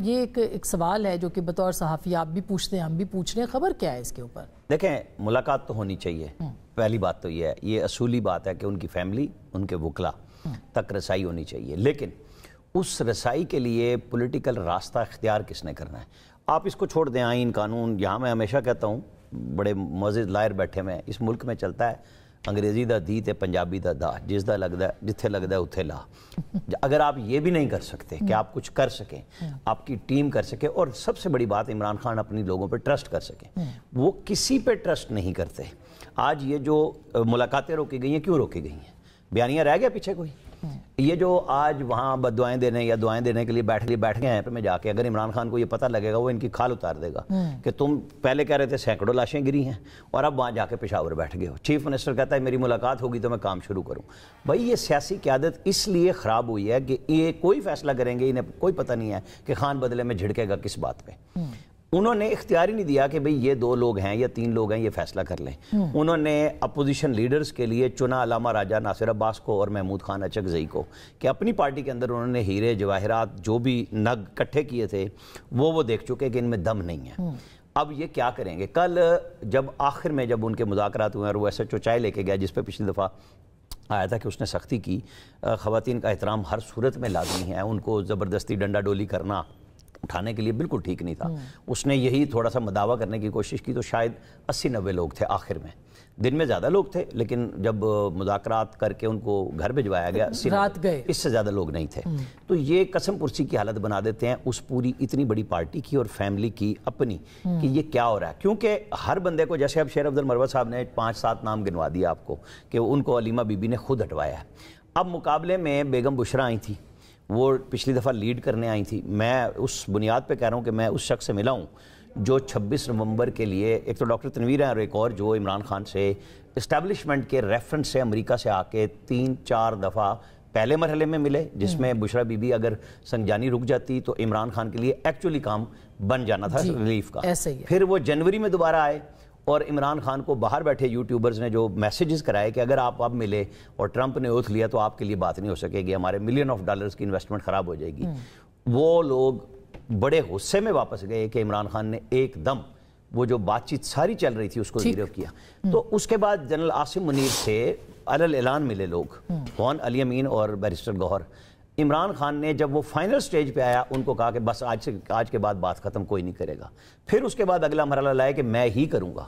یہ ایک سوال ہے جو کہ بطور صحافی آپ بھی پوچھتے ہیں، ہم بھی پوچھ رہے ہیں، خبر کیا ہے اس کے اوپر؟ دیکھیں، ملاقات تو ہونی چاہیے. پہلی بات تو یہ ہے، یہ اصولی بات ہے کہ ان کی فیملی، ان کے وکلا تک رسائی ہونی چاہیے، لیکن اس رسائی کے لیے پولیٹیکل راستہ اختیار کس نے کرنا ہے؟ آپ اس کو چھوڑ دیں، آئین قانون. یہاں میں ہمیشہ کہتا ہوں، بڑے معزز لائر بیٹھے ہوئے ہیں، اس ملک میں چلتا ہے انگریزی دا دی تے پنجابی دا دا، جس دا لگدا ہے جتھے لگدا ہے اتھے لا. اگر آپ یہ بھی نہیں کر سکتے کہ آپ کچھ کر سکیں، آپ کی ٹیم کر سکے، اور سب سے بڑی بات عمران خان اپنی لوگوں پہ ٹرسٹ کر سکیں، وہ کسی پہ ٹرسٹ نہیں کرتے. آج یہ جو ملاقاتیں روکی گئی ہیں، کیوں روکی گئی ہیں؟ بیانیہ رہ گیا پیچھے کوئی؟ یہ جو آج وہاں بددعائیں دینے یا دعائیں دینے کے لیے بیٹھ گئے ہیں میں جا کے، اگر عمران خان کو یہ پتہ لگے گا، وہ ان کی کھال اتار دے گا کہ تم پہلے کہہ رہے تھے سینکڑوں لاشیں گری ہیں اور اب وہاں جا کے پشاور بیٹھ گئے ہو. چیف منسٹر کہتا ہے میری ملاقات ہوگی تو میں کام شروع کروں. بھائی، یہ سیاسی قیادت اس لیے خراب ہوئی ہے کہ یہ کوئی فیصلہ کریں گے، انہیں کوئی پتہ نہیں ہے کہ خان بدلے میں جھڑکے گا کس بات پہ. انہوں نے اختیار ہی نہیں دیا کہ بھئی یہ 2 لوگ ہیں یا 3 لوگ ہیں، یہ فیصلہ کر لیں. انہوں نے اپوزیشن لیڈرز کے لیے چنا علامہ راجہ ناصر عباس کو اور محمود خان اچکزئی کو، کہ اپنی پارٹی کے اندر انہوں نے ہیرے جواہرات جو بھی نگ کٹھے کیے تھے وہ دیکھ چکے کہ ان میں دم نہیں ہے. اب یہ کیا کریں گے؟ کل جب آخر میں جب ان کے مذاکرات ہوئے اور وہ ایسے چوچائے لے کے گیا، جس پہ پچھلی دفعہ آیا تھا کہ اس نے سختی کی، خواتین کا احترام ہر صورت میں لازمی ہے، ان کو زبردستی ڈنڈا ڈولی کرنا اٹھانے کے لیے بالکل ٹھیک نہیں تھا. اس نے یہی تھوڑا سا مداوع کرنے کی کوشش کی تو شاید 80-90 لوگ تھے آخر میں. دن میں زیادہ لوگ تھے، لیکن جب مذاکرات کر کے ان کو گھر بھجوایا گیا، رات گئے، اس سے زیادہ لوگ نہیں تھے. تو یہ قسم پرسی کی حالت بنا دیتے ہیں اس پوری اتنی بڑی پارٹی کی اور فیملی کی اپنی، کہ یہ کیا ہو رہا ہے. کیونکہ ہر بندے کو، جیسے اب شیر عبد المروت صاحب نے 5-7 نام گنوا دیا آپ کو کہ ان کو علیمہ بی بی نے خود ہٹوایا ہے. اب مقابلے میں بیگم بشرا آئی تھی، وہ پچھلی دفعہ لیڈ کرنے آئی تھی. میں اس بنیاد پہ کہہ رہا ہوں کہ میں اس شخص سے ملا ہوں جو 26 نومبر کے لیے، ایک تو ڈاکٹر تنویر ہیں اور ایک اور جو عمران خان سے اسٹیبلشمنٹ کے ریفرنس سے امریکہ سے آ کے 3-4 دفعہ پہلے مرحلے میں ملے، جس میں بشرا بی بی اگر سنجانی رک جاتی تو عمران خان کے لیے ایکچولی کام بن جانا تھا ریلیف کا. پھر وہ جنوری میں دوبارہ آئے اور عمران خان کو باہر بیٹھے یوٹیوبرز نے جو میسیجز کرائے کہ اگر آپ اب ملے اور ٹرمپ نے اوتھ لیا تو آپ کے لیے بات نہیں ہو سکے گی، ہمارے $1,000,000 کی انویسٹمنٹ خراب ہو جائے گی. وہ لوگ بڑے غصے میں واپس گئے کہ عمران خان نے ایک دم وہ جو بات چیت ساری چل رہی تھی اس کو زیرو کیا. تو اس کے بعد جنرل عاصم منیر سے علی اعلان ملے لوگ، کون؟ علی امین اور بیرسٹر گوہر. عمران خان نے جب وہ فائنل سٹیج پہ آیا ان کو کہا کہ بس آج کے بعد بات ختم، کوئی نہیں کرے گا. پھر اس کے بعد اگلا مرحلہ لایا کہ میں ہی کروں گا.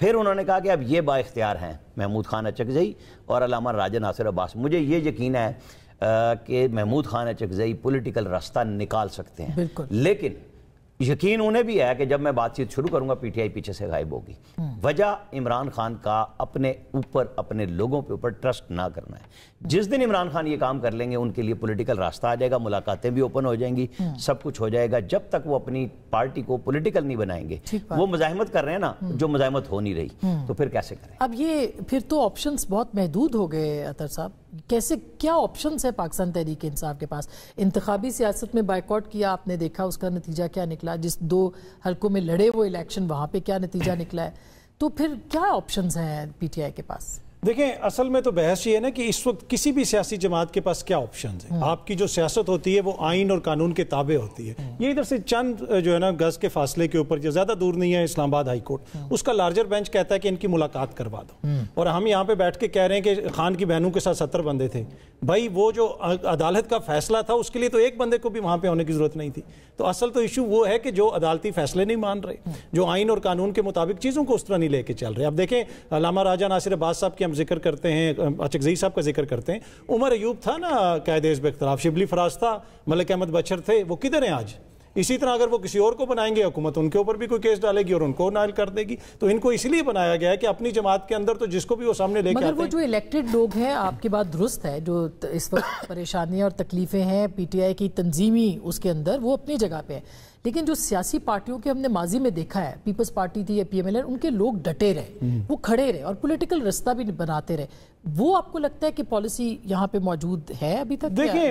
پھر انہوں نے کہا کہ اب یہ با اختیار ہیں محمود خان اچکزئی اور علامہ راجہ ناصر عباس. مجھے یہ یقین ہے کہ محمود خان اچکزئی پولیٹیکل راستہ نکال سکتے ہیں، لیکن یقین انہیں بھی ہے کہ جب میں بات چیت شروع کروں گا پی ٹی آئی پیچھے سے غائب ہوگی. وجہ عمران خان کا اپنے اوپر، اپنے لوگوں پہ اوپر ٹرسٹ نہ کرنا ہے. جس دن عمران خان یہ کام کر لیں گے ان کے لیے پولیٹیکل راستہ آ جائے گا، ملاقاتیں بھی اوپن ہو جائیں گی، سب کچھ ہو جائے گا. جب تک وہ اپنی پارٹی کو پولیٹیکل نہیں بنائیں گے، وہ مزاحمت کر رہے ہیں نا، جو مزاحمت ہو نہیں رہی، تو پھر کیسے کریں؟ اب یہ پھر تو آپشنز بہت محدود ہو گئے عطر صاحب. کیسے، کیا آپشنز ہے پاکستان تحریک انصاف کے پاس؟ انتخابی سیاست میں بائیکاٹ کیا، آپ نے دیکھا اس کا نتیجہ کیا نکلا. جس 2 حلقوں میں لڑے وہ الیکشن، وہاں پہ کیا نتیجہ نکلا ہے. تو پھر کیا آپشنز ہیں پی ٹی آئی کے پاس؟ دیکھیں، اصل میں تو بحث یہ ہے نا کہ اس وقت کسی بھی سیاسی جماعت کے پاس کیا آپشنز ہیں. آپ کی جو سیاست ہوتی ہے وہ آئین اور قانون کے تابع ہوتی ہے. یہ ادھر سے چند جو ہے نا گز کے فاصلے کے اوپر، جو زیادہ دور نہیں ہے، اسلام آباد ہائی کورٹ، اس کا لارجر بینچ کہتا ہے کہ ان کی ملاقات کروا دو. اور ہم یہاں پہ بیٹھ کے کہہ رہے ہیں کہ خان کی بہنوں کے ساتھ 70 بندے تھے. بھائی، وہ جو عدالت کا فیصلہ تھا اس کے لیے تو ایک بندے کو بھی وہاں پہ ہونے کی ضرورت نہیں تھی. تو اصل تو ایشو وہ ہے کہ جو عدالتی فیصلے نہیں مان رہے، جو آئین اور قانون کے مطابق چیزوں کو اس طرح نہیں لے کے چل رہے. اب دیکھیں، علامہ راجہ ناصر عباس صاحب کی ہم ذکر کرتے ہیں، اچکزئی صاحب کا ذکر کرتے ہیں. عمر ایوب تھا نا قائد حزب اختلاف، شبلی فراز تھا، ملک احمد بچر تھے، وہ کدھر ہیں آج؟ اسی طرح اگر وہ کسی اور کو بنائیں گے، حکومت ان کے اوپر بھی کوئی کیس ڈالے گی اور ان کو نائل کر دے گی. تو ان کو اسی لیے بنایا گیا ہے کہ اپنی جماعت کے اندر تو جس کو بھی وہ سامنے لے کے آتے ہیں. مگر وہ جو الیکٹڈ لوگ ہیں، آپ کی بات درست ہے، جو اس وقت پریشانیاں اور تکلیفیں ہیں پی ٹی آئی کی تنظیمی اس کے اندر، وہ اپنی جگہ پہ ہیں. لیکن جو سیاسی پارٹیوں کے ہم نے ماضی میں دیکھا ہے، پیپلز پارٹی تھی یا پی ایم ایل، ان کے لوگ ڈٹے رہے، وہ کھڑے رہے اور پولیٹیکل رستہ بھی بناتے رہے. وہ آپ کو لگتا ہے کہ پالیسی یہاں پہ موجود ہے ابھی تک؟ دیکھیں،